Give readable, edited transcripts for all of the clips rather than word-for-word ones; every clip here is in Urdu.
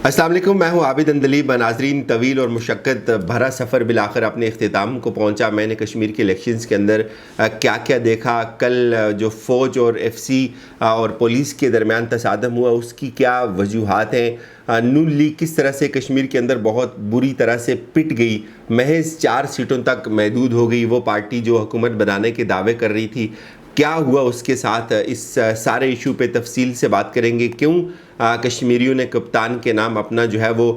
السلام علیکم، میں ہوں عابد اندلیب۔ ناظرین، طویل اور مشقت بھرا سفر بالآخر اپنے اختتام کو پہنچا۔ میں نے کشمیر کے الیکشنز کے اندر کیا کیا دیکھا، کل جو فوج اور ایف سی اور پولیس کے درمیان تصادم ہوا اس کی کیا وجوہات ہیں، نون لیگ کس طرح سے کشمیر کے اندر بہت بری طرح سے پٹ گئی، محض 4 سیٹوں تک محدود ہو گئی وہ پارٹی جو حکومت بنانے کے دعوے کر رہی تھی، کیا ہوا اس کے ساتھ، اس سارے ایشو پہ تفصیل سے بات کریں گے۔ کیوں کشمیریوں نے کپتان کے نام اپنا جو ہے وہ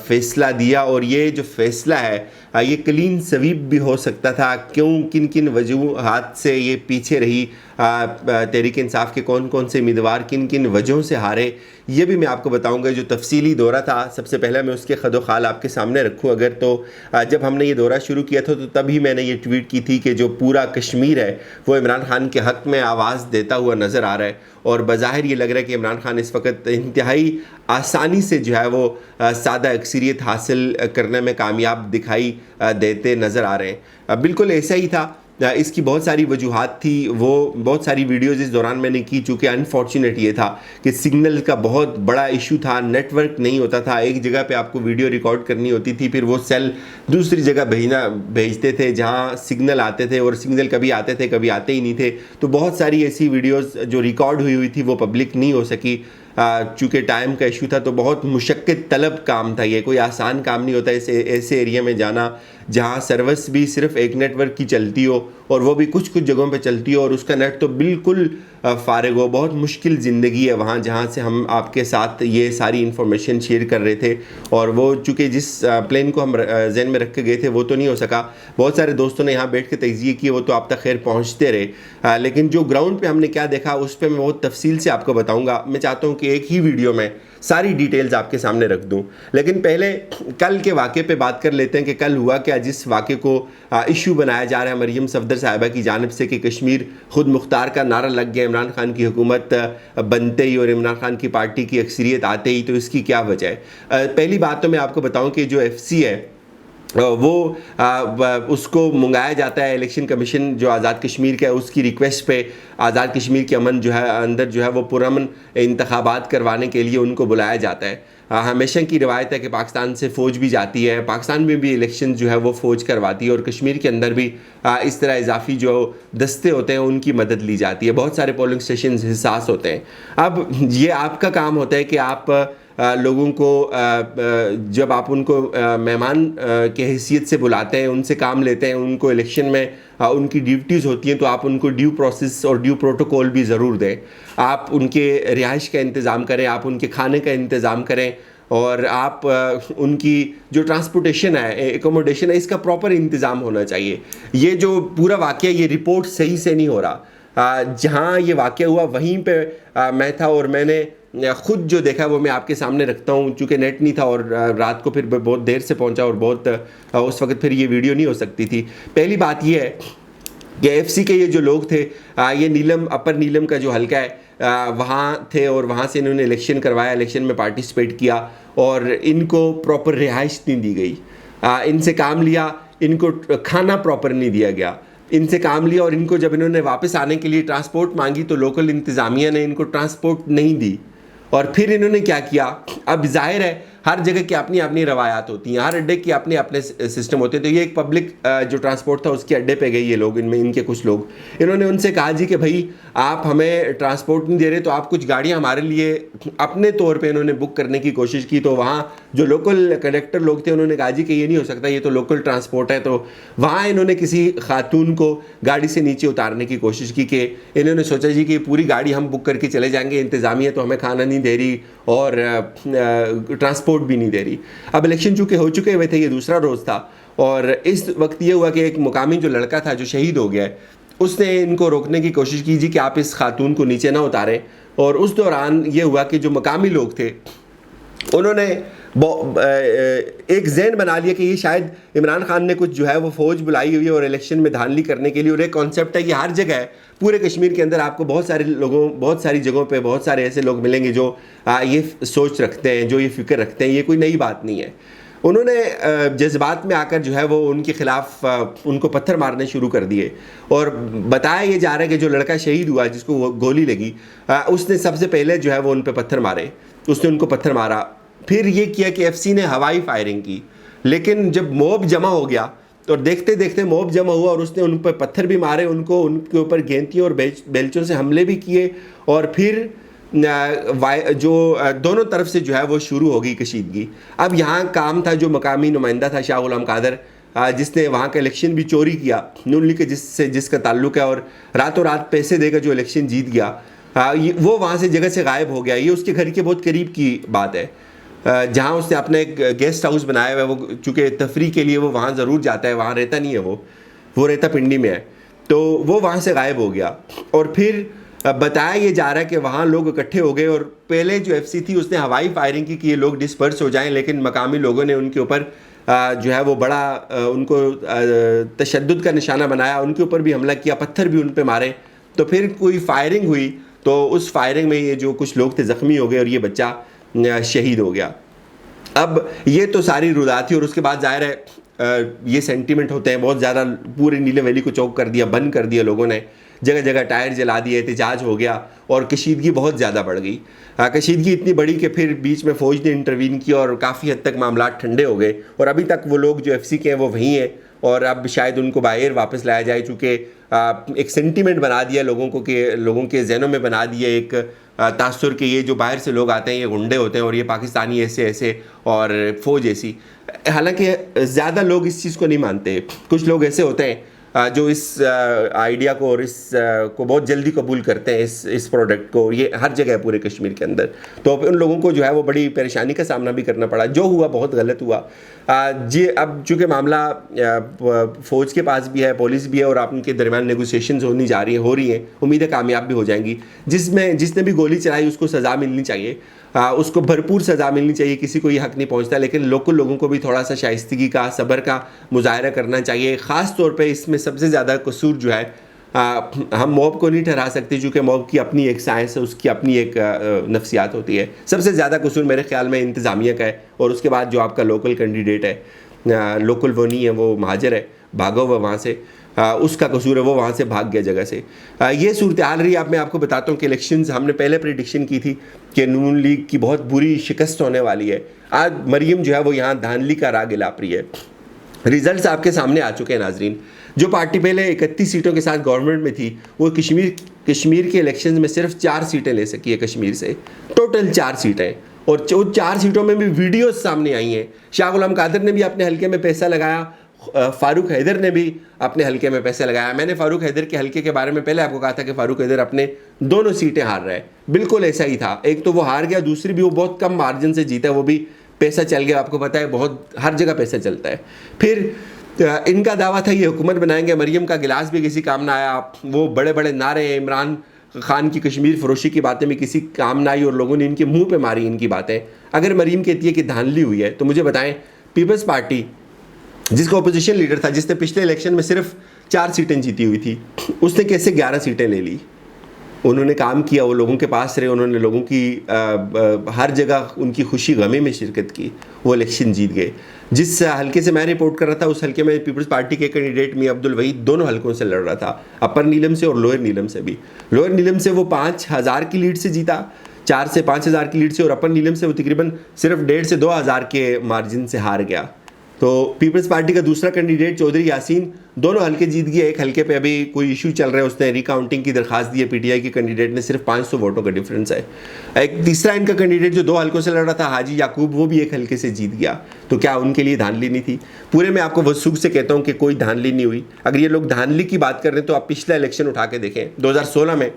فیصلہ دیا، اور یہ جو فیصلہ ہے یہ کلین سویپ بھی ہو سکتا تھا، کیوں کن کن وجوہات سے یہ پیچھے رہی، تحریک انصاف کے کون کون سے امیدوار کن کن وجہوں سے ہارے، یہ بھی میں آپ کو بتاؤں گا۔ جو تفصیلی دورہ تھا، سب سے پہلے میں اس کے خد و خال آپ کے سامنے رکھوں اگر تو جب ہم نے یہ دورہ شروع کیا تھا تو تبھی میں نے یہ ٹویٹ کی تھی کہ جو پورا کشمیر ہے وہ عمران خان کے حق میں آواز دیتا ہوا نظر آ رہا ہے، اور بظاہر یہ لگ رہا ہے کہ عمران خان اس وقت انتہائی آسانی سے جو ہے وہ سادہ اکثریت حاصل کرنے میں کامیاب دکھائی دیتے نظر آ رہے ہیں۔ بالکل ایسا ہی تھا، اس کی بہت ساری وجوہات تھی، وہ بہت ساری ویڈیوز اس دوران میں نے کی، چونکہ انفارچونیٹ یہ تھا کہ سگنل کا بہت بڑا ایشو تھا، نیٹ ورک نہیں ہوتا تھا، ایک جگہ پہ آپ کو ویڈیو ریکارڈ کرنی ہوتی تھی، پھر وہ سیل دوسری جگہ بھیجتے تھے جہاں سگنل آتے تھے، اور سگنل کبھی آتے تھے کبھی آتے ہی نہیں تھے، تو بہت ساری ایسی ویڈیوز جو ریکارڈ ہوئی تھی وہ پبلک نہیں ہو سکی، چونکہ ٹائم کا ایشو تھا، تو بہت مشقت طلب کام تھا، یہ کوئی آسان کام نہیں ہوتا ایسے ایریا میں جانا جہاں سروس بھی صرف ایک نیٹ ورک کی چلتی ہو، اور وہ بھی کچھ جگہوں پہ چلتی ہو، اور اس کا نیٹ تو بالکل فارغ ہو۔ بہت مشکل زندگی ہے وہاں جہاں سے ہم آپ کے ساتھ یہ ساری انفارمیشن شیئر کر رہے تھے، اور وہ چونکہ جس پلین کو ہم ذہن میں رکھ کے گئے تھے وہ تو نہیں ہو سکا، بہت سارے دوستوں نے یہاں بیٹھ کے تجزیے کیے، وہ تو آپ تک خیر پہنچتے رہے، لیکن جو گراؤنڈ پہ ہم نے کیا دیکھا اس پہ میں بہت تفصیل سے آپ کو بتاؤں گا۔ میں چاہتا ہوں کہ ایک ہی ویڈیو میں ساری ڈیٹیلز آپ کے سامنے رکھ دوں، لیکن پہلے کل کے واقعے پہ بات کر لیتے ہیں کہ کل ہوا کیا، جس واقعے کو ایشو بنایا جا رہا ہے مریم صفدر صاحبہ کی جانب سے کہ کشمیر خود مختار کا نعرہ لگ گیا عمران خان کی حکومت بنتے ہی اور عمران خان کی پارٹی کی اکثریت آتے ہی، تو اس کی کیا وجہ ہے۔ پہلی بات تو میں آپ کو بتاؤں کہ جو ایف سی ہے وہ اس کو منگایا جاتا ہے، الیکشن کمیشن جو آزاد کشمیر کا ہے اس کی ریکویسٹ پہ آزاد کشمیر کے امن جو ہے اندر جو ہے وہ پرامن انتخابات کروانے کے لیے ان کو بلایا جاتا ہے۔ ہمیشہ کی روایت ہے کہ پاکستان سے فوج بھی جاتی ہے، پاکستان میں بھی الیکشن جو ہے وہ فوج کرواتی ہے، اور کشمیر کے اندر بھی اس طرح اضافی جو دستے ہوتے ہیں ان کی مدد لی جاتی ہے، بہت سارے پولنگ اسٹیشنز حساس ہوتے ہیں۔ اب یہ آپ کا کام ہوتا ہے کہ آپ لوگوں کو جب آپ ان کو مہمان کے حیثیت سے بلاتے ہیں، ان سے کام لیتے ہیں، ان کو الیکشن میں ان کی ڈیوٹیز ہوتی ہیں، تو آپ ان کو ڈیو پروسیس اور ڈیو پروٹوکول بھی ضرور دیں، آپ ان کے رہائش کا انتظام کریں، آپ ان کے کھانے کا انتظام کریں، اور آپ ان کی جو ٹرانسپورٹیشن ہے، ایکوموڈیشن ہے، اس کا پراپر انتظام ہونا چاہیے۔ یہ جو پورا واقعہ یہ رپورٹ صحیح سے نہیں ہو رہا، جہاں یہ واقعہ ہوا وہیں پہ میں تھا، اور میں نے خود جو دیکھا وہ میں آپ کے سامنے رکھتا ہوں، چونکہ نیٹ نہیں تھا اور رات کو پھر بہت دیر سے پہنچا، اور بہت اس وقت پھر یہ ویڈیو نہیں ہو سکتی تھی۔ پہلی بات یہ ہے کہ ایف سی کے یہ جو لوگ تھے، یہ نیلم اپر نیلم کا جو حلقہ ہے وہاں تھے، اور وہاں سے انہوں نے الیکشن کروایا، الیکشن میں پارٹیسپیٹ کیا، اور ان کو پراپر رہائش نہیں دی گئی، ان سے کام لیا، ان کو کھانا پراپر نہیں دیا گیا، ان سے کام لیا، اور ان کو جب انہوں نے واپس آنے کے لیے ٹرانسپورٹ مانگی تو لوکل انتظامیہ نے ان کو ٹرانسپورٹ نہیں دی، اور پھر انہوں نے کیا کیا۔ اب ظاہر ہے ہر جگہ کی اپنی اپنی روایات ہوتی ہیں، ہر اڈے کی اپنے اپنے سسٹم ہوتے ہیں، تو یہ ایک پبلک جو ٹرانسپورٹ تھا اس کے اڈے پہ گئی یہ لوگ، ان کے کچھ لوگ، انہوں نے ان سے کہا جی کہ بھائی آپ ہمیں ٹرانسپورٹ نہیں دے رہے تو آپ کچھ گاڑیاں ہمارے لیے اپنے طور پہ انہوں نے بک کرنے کی کوشش کی، تو وہاں جو لوکل کنڈکٹر لوگ تھے انہوں نے کہا جی کہ یہ نہیں ہو سکتا، یہ تو لوکل ٹرانسپورٹ ہے، تو وہاں انہوں نے کسی خاتون کو گاڑی سے نیچے اتارنے کی کوشش کی، کہ انہوں نے سوچا جی کہ یہ پوری گاڑی ہم بک کر کے چلے جائیں گے، انتظامیہ تو ہمیں کھانا نہیں دے رہی اور ٹرانسپورٹ بھی نہیں دے رہی۔ اب الیکشن چونکہ ہو چکے ہوئے تھے، یہ دوسرا روز تھا، اور اس وقت یہ ہوا کہ ایک مقامی جو لڑکا تھا جو شہید ہو گیا ہے، اس نے ان کو روکنے کی کوشش کی جی کہ آپ اس خاتون کو نیچے نہ اتاریں، اور اس دوران یہ ہوا کہ جو مقامی لوگ تھے انہوں نے ایک ذہن بنا لیا کہ یہ شاید عمران خان نے کچھ جو ہے وہ فوج بلائی ہوئی ہے اور الیکشن میں دھاندلی کرنے کے لیے، اور ایک کانسیپٹ ہے یہ ہر جگہ ہے، پورے کشمیر کے اندر آپ کو بہت ساری جگہوں پہ بہت سارے ایسے لوگ ملیں گے جو یہ سوچ رکھتے ہیں، جو یہ فکر رکھتے ہیں، یہ کوئی نئی بات نہیں ہے۔ انہوں نے جذبات میں آ کر جو ہے وہ ان کے خلاف ان کو پتھر مارنے شروع کر دیے، اور بتایا یہ جا رہا ہے کہ جو لڑکا شہید ہوا جس کو گولی لگی، اس نے سب سے پہلے جو ہے وہ ان پہ پتھر مارے، اس نے ان کو پتھر مارا، پھر یہ کیا کہ ایف سی نے ہوائی فائرنگ کی، لیکن جب موب جمع ہو گیا تو دیکھتے دیکھتے موب جمع ہوا اور اس نے ان پر پتھر بھی مارے، ان کے اوپر گینتیوں اور بیلچوں سے حملے بھی کیے، اور پھر جو دونوں طرف سے جو ہے وہ شروع ہو گئی کشیدگی۔ اب یہاں کام تھا جو مقامی نمائندہ تھا شاہ غلام قادر، جس نے وہاں کا الیکشن بھی چوری کیا، نون لیگ کے جس کا تعلق ہے، اور راتوں رات پیسے دے کر جو الیکشن جیت گیا، وہ وہاں سے جگہ سے غائب ہو گیا۔ یہ اس کے گھر کے بہت قریب کی بات ہے، جہاں اس نے اپنا ایک گیسٹ ہاؤس بنایا ہوا ہے۔ وہ چونکہ تفریح کے لیے وہ وہاں ضرور جاتا ہے، وہاں رہتا نہیں ہے، وہ رہتا پنڈی میں ہے، تو وہ وہاں سے غائب ہو گیا۔ اور پھر بتایا یہ جا رہا ہے کہ وہاں لوگ اکٹھے ہو گئے، اور پہلے جو ایف سی تھی اس نے ہوائی فائرنگ کی کہ یہ لوگ ڈسپرس ہو جائیں، لیکن مقامی لوگوں نے ان کے اوپر جو ہے وہ بڑا ان کو تشدد کا نشانہ بنایا، ان کے اوپر بھی حملہ کیا، پتھر بھی ان پہ مارے۔ تو پھر کوئی فائرنگ ہوئی، تو اس فائرنگ میں یہ جو کچھ لوگ تھے زخمی ہو گئے، اور یہ بچہ شہید ہو گیا۔ اب یہ تو ساری رودات تھی، اور اس کے بعد ظاہر ہے یہ سینٹیمنٹ ہوتے ہیں بہت زیادہ، پورے نیلم ویلی کو چوک کر دیا، بند کر دیا لوگوں نے، جگہ جگہ ٹائر جلا دیے، احتجاج ہو گیا، اور کشیدگی بہت زیادہ بڑھ گئی۔ کشیدگی اتنی بڑی کہ پھر بیچ میں فوج نے انٹروین کیا، اور کافی حد تک معاملات ٹھنڈے ہو گئے، اور ابھی تک وہ لوگ جو ایف سی کے ہیں وہ وہیں ہیں، اور اب شاید ان کو باہر واپس لایا جائے، چونکہ ایک سینٹیمنٹ بنا دیا لوگوں کو، کہ لوگوں کے ذہنوں میں بنا دیا ایک تاثر کہ یہ جو باہر سے لوگ آتے ہیں یہ غنڈے ہوتے ہیں، اور یہ پاکستانی ایسے ایسے اور فوج ایسی۔ حالانکہ زیادہ لوگ اس چیز کو نہیں مانتے، کچھ لوگ ایسے ہوتے ہیں جو اس آئیڈیا کو اور اس کو بہت جلدی قبول کرتے ہیں، اس پروڈکٹ کو، یہ ہر جگہ ہے پورے کشمیر کے اندر۔ تو ان لوگوں کو جو ہے وہ بڑی پریشانی کا سامنا بھی کرنا پڑا، جو ہوا بہت غلط ہوا۔ جی اب چونکہ معاملہ فوج کے پاس بھی ہے، پولیس بھی ہے، اور آپ ان کے درمیان نیگوسیشنز ہو رہی ہیں، امید ہے کامیاب بھی ہو جائیں گی۔ جس نے بھی گولی چلائی اس کو سزا ملنی چاہیے، اس کو بھرپور سزا ملنی چاہیے، کسی کو یہ حق نہیں پہنچتا، لیکن لوکل لوگوں کو بھی تھوڑا سا شائستگی کا، صبر کا مظاہرہ کرنا چاہیے۔ خاص طور پہ اس میں سب سے زیادہ قصور جو ہے، ہم موب کو نہیں ٹھہرا سکتے، چونکہ موب کی اپنی ایک سائنس ہے، اس کی اپنی ایک نفسیات ہوتی ہے۔ سب سے زیادہ قصور میرے خیال میں انتظامیہ کا ہے، اور اس کے بعد جو آپ کا لوکل کینڈیڈیٹ ہے، لوکل وہ نہیں ہے، وہ مہاجر ہے، بھاگا ہوا وہاں سے، اس کا قصور ہے، وہ وہاں سے بھاگ گیا جگہ سے۔ یہ صورتحال رہی۔ اب میں آپ کو بتاتا ہوں کہ الیکشنز ہم نے پہلے پریڈکشن کی تھی کہ نون لیگ کی بہت بری شکست ہونے والی ہے۔ آج مریم جو ہے وہ یہاں دھاندلی کا راگ الاپ رہی ہے۔ ریزلٹس آپ کے سامنے آ چکے ہیں ناظرین۔ جو پارٹی پہلے 31 سیٹوں کے ساتھ گورنمنٹ میں تھی، وہ کشمیر کے الیکشنز میں صرف 4 سیٹیں لے سکی ہے کشمیر سے، ٹوٹل 4 سیٹیں، اور 4 سیٹوں میں بھی ویڈیوز سامنے آئی ہیں۔ شاہ غلام قادر نے بھی اپنے حلقے میں پیسہ لگایا، فاروق حیدر نے بھی اپنے حلقے میں پیسہ لگایا۔ میں نے فاروق حیدر کے حلقے کے بارے میں پہلے آپ کو کہا تھا کہ فاروق حیدر اپنے دونوں سیٹیں ہار رہا ہے، بالکل ایسا ہی تھا۔ ایک تو وہ ہار گیا، دوسری بھی وہ بہت کم مارجن سے جیتا ہے، وہ بھی پیسہ چل گیا۔ آپ کو پتہ ہے بہت ہر جگہ پیسہ چلتا ہے۔ پھر ان کا دعویٰ تھا یہ حکومت بنائیں گے، مریم کا گلاس بھی کسی کام نہ آیا، وہ بڑے بڑے نعرے، عمران خان کی کشمیر فروشی کی باتیں بھی کسی کام نہ آئی، اور لوگوں نے ان کے منہ پہ ماری ان کی باتیں۔ اگر مریم کہتی ہے کہ دھاندلی ہوئی ہے، تو مجھے بتائیں پیپلز پارٹی جس کا اپوزیشن لیڈر تھا، جس نے پچھلے الیکشن میں صرف 4 سیٹیں جیتی ہوئی تھی، اس نے کیسے 11 سیٹیں لے لی؟ انہوں نے کام کیا، وہ لوگوں کے پاس رہے، انہوں نے لوگوں کی ہر جگہ ان کی خوشی غمی میں شرکت کی، وہ الیکشن جیت گئے۔ جس حلقے سے میں رپورٹ کر رہا تھا، اس حلقے میں پیپلز پارٹی کے کینڈیڈیٹ میاں عبد الوحید دونوں حلقوں سے لڑ رہا تھا، اپر نیلم سے اور لوئر نیلم سے بھی۔ لوئر نیلم سے وہ 5,000 کی لیڈ سے جیتا، 4 سے 5,000 کی لیڈ سے، اور اپر نیلم سے وہ تقریباً صرف 1,500 سے 2,000 کے مارجن سے ہار گیا۔ تو پیپلز پارٹی کا دوسرا کینڈیڈیٹ چودھری یاسین دونوں حلقے جیت گیا۔ ایک حلقے پہ ابھی کوئی ایشو چل رہا ہے، اس نے ریکاؤنٹنگ کی درخواست دی ہے، پی ٹی آئی کے کینڈیڈیٹ نے، صرف 500 ووٹوں کا ڈفرینس ہے۔ ایک تیسرا ان کا کینڈیڈیٹ جو 2 حلقوں سے لڑ رہا تھا، حاجی یعقوب، وہ بھی ایک حلقے سے جیت گیا۔ تو کیا ان کے لیے دھاندلی نہیں تھی؟ پورے میں آپ کو وثوق سے کہتا ہوں کہ کوئی دھاندلی نہیں ہوئی۔ اگر یہ لوگ دھاندلی کی بات کر رہے ہیں تو آپ پچھلا الیکشن اٹھا کے دیکھیں، 2016 میں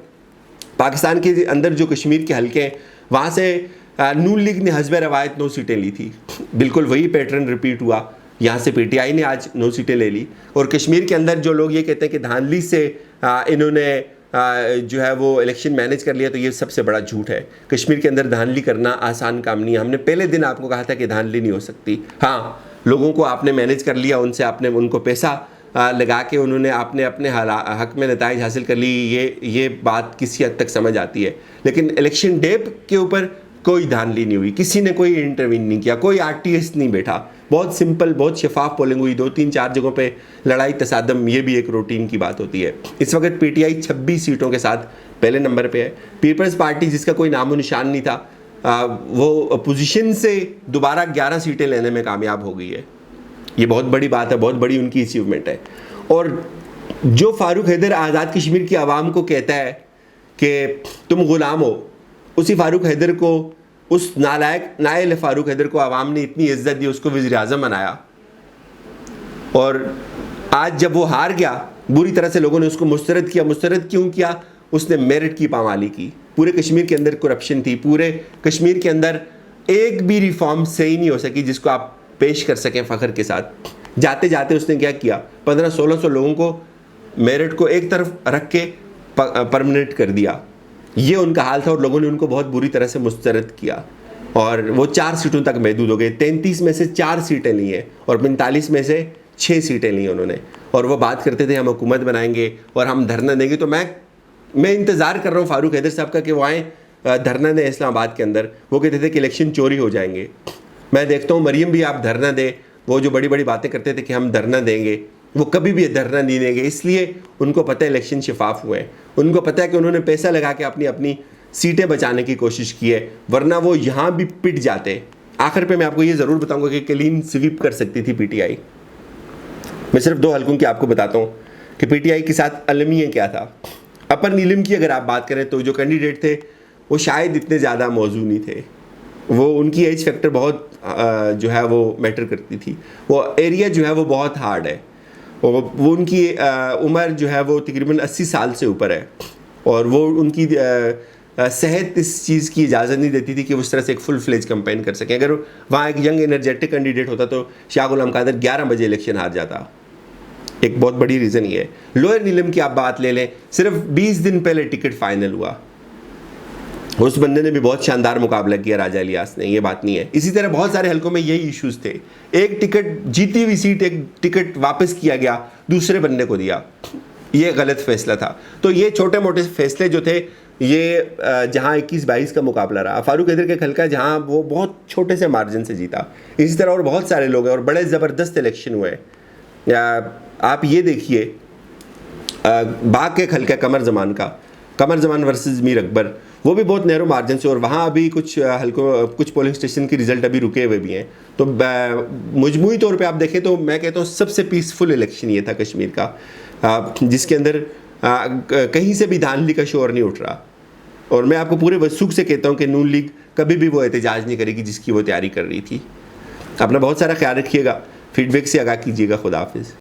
پاکستان کے اندر جو کشمیر کے حلقے ہیں، وہاں سے نون لیگ نے حسب روایت 9 سیٹیں لی تھی، بالکل وہی پیٹرن ریپیٹ ہوا۔ یہاں سے پی ٹی آئی نے آج 9 سیٹیں لے لی۔ اور کشمیر کے اندر جو لوگ یہ کہتے ہیں کہ دھاندلی سے انہوں نے جو ہے وہ الیکشن مینیج کر لیا، تو یہ سب سے بڑا جھوٹ ہے۔ کشمیر کے اندر دھاندلی کرنا آسان کام نہیں ہے۔ ہم نے پہلے دن آپ کو کہا تھا کہ دھاندلی نہیں ہو سکتی۔ ہاں، لوگوں کو آپ نے مینیج کر لیا، ان سے آپ نے ان کو پیسہ لگا کے انہوں نے آپ نے اپنے حق میں نتائج حاصل کر لی، یہ بات کسی حد تک سمجھ آتی ہے۔ لیکن الیکشن ڈے کے اوپر کوئی دھاندلی نہیں ہوئی، کسی نے کوئی انٹروین نہیں کیا، کوئی آر ٹی ایس نہیں بیٹھا، بہت سمپل، بہت شفاف پولنگ ہوئی۔ 2-3-4 جگہوں پہ لڑائی تصادم، یہ بھی ایک روٹین کی بات ہوتی ہے۔ اس وقت پی ٹی آئی 26 سیٹوں کے ساتھ پہلے نمبر پہ ہے۔ پیپلز پارٹی جس کا کوئی نام و نشان نہیں تھا، وہ پوزیشن سے دوبارہ 11 سیٹیں لینے میں کامیاب ہو گئی ہے. یہ بہت بڑی بات ہے, بہت بڑی ان کی اچیومنٹ ہے. اور جو فاروق حیدر آزاد کشمیر کی عوام کو کہتا ہے کہ تم غلام ہو, اسی فاروق حیدر کو, اس نالائق نائل فاروق حیدر کو عوام نے اتنی عزت دی, اس کو وزیر اعظم بنایا. اور آج جب وہ ہار گیا, بری طرح سے لوگوں نے اس کو مسترد کیا. مسترد کیوں کیا؟ اس نے میرٹ کی پامالی کی. پورے کشمیر کے اندر کرپشن تھی, پورے کشمیر کے اندر ایک بھی ریفارم صحیح نہیں ہو سکی جس کو آپ پیش کر سکیں فخر کے ساتھ. جاتے جاتے اس نے کیا کیا, 1500-1600 لوگوں کو میرٹ کو ایک طرف رکھ کے پرمنٹ کر دیا. یہ ان کا حال تھا, اور لوگوں نے ان کو بہت بری طرح سے مسترد کیا, اور وہ 4 سیٹوں تک محدود ہو گئے. 33 میں سے 4 سیٹیں لی ہیں, اور 45 میں سے 6 سیٹیں لی انہوں نے. اور وہ بات کرتے تھے ہم حکومت بنائیں گے اور ہم دھرنا دیں گے. تو میں انتظار کر رہا ہوں فاروق حیدر صاحب کا کہ وہ آئیں دھرنا دیں اسلام آباد کے اندر. وہ کہتے تھے کہ الیکشن چوری ہو جائیں گے. میں دیکھتا ہوں مریم بھی آپ دھرنا دیں. وہ جو بڑی بڑی باتیں کرتے تھے کہ ہم دھرنا دیں گے, وہ کبھی بھی دھرنا نہیں دیں گے. اس لیے ان کو پتہ ہے الیکشن شفاف ہوئے ہیں. ان کو پتہ ہے کہ انہوں نے پیسہ لگا کے اپنی سیٹیں بچانے کی کوشش کی ہے, ورنہ وہ یہاں بھی پٹ جاتے. آخر پہ میں آپ کو یہ ضرور بتاؤں گا کہ کلین سویپ کر سکتی تھی پی ٹی آئی. میں صرف 2 حلقوں کی آپ کو بتاتا ہوں کہ پی ٹی آئی کے ساتھ المیہ کیا تھا. اپر نیلم کی اگر آپ بات کریں تو جو کینڈیڈیٹ تھے وہ شاید اتنے زیادہ موزوں نہیں تھے. وہ ان کی ایج فیکٹر بہت جو ہے وہ میٹر کرتی تھی. وہ ایریا جو ہے وہ بہت ہارڈ ہے. وہ ان کی عمر جو ہے وہ تقریباً 80 سال سے اوپر ہے, اور وہ ان کی صحت اس چیز کی اجازت نہیں دیتی تھی کہ وہ اس طرح سے ایک فل فلیج کمپین کر سکیں. اگر وہاں ایک ینگ انرجیٹک کینڈیڈیٹ ہوتا تو شاہ غلام قادر 11 بجے الیکشن ہار جاتا. ایک بہت بڑی ریزن یہ ہے. لوئر نیلم کی آپ بات لے لیں, صرف 20 دن پہلے ٹکٹ فائنل ہوا. اس بندے نے بھی بہت شاندار مقابلہ کیا راجہ الیاس نے, یہ بات نہیں ہے. اسی طرح بہت سارے حلقوں میں یہی ایشوز تھے. ایک ٹکٹ جیتی ہوئی سیٹ, ایک ٹکٹ واپس کیا گیا, دوسرے بندے کو دیا. یہ غلط فیصلہ تھا. تو یہ چھوٹے موٹے فیصلے جو تھے, یہ جہاں 21-22 کا مقابلہ رہا, فاروق حیدر کے حلقہ جہاں وہ بہت چھوٹے سے مارجن سے جیتا. اسی طرح اور بہت سارے لوگ ہیں, اور بڑے زبردست الیکشن ہوئے. آپ یہ دیکھیے باغ کے حلقہ قمر زمان ورسز میر اکبر, وہ بھی بہت نیرو مارجن سے, اور وہاں ابھی کچھ حلقوں, کچھ پولنگ اسٹیشن کی رزلٹ ابھی رکے ہوئے بھی ہیں. تو مجموعی طور پہ آپ دیکھیں تو میں کہتا ہوں سب سے پیسفل الیکشن یہ تھا کشمیر کا, جس کے اندر کہیں سے بھی دھاندلی کا شور نہیں اٹھ رہا. اور میں آپ کو پورے وثوق سے کہتا ہوں کہ نون لیگ کبھی بھی وہ احتجاج نہیں کرے گی جس کی وہ تیاری کر رہی تھی. اپنا بہت سارا خیال رکھیے گا, فیڈ بیک سے آگاہ کیجیے گا. خدا حافظ.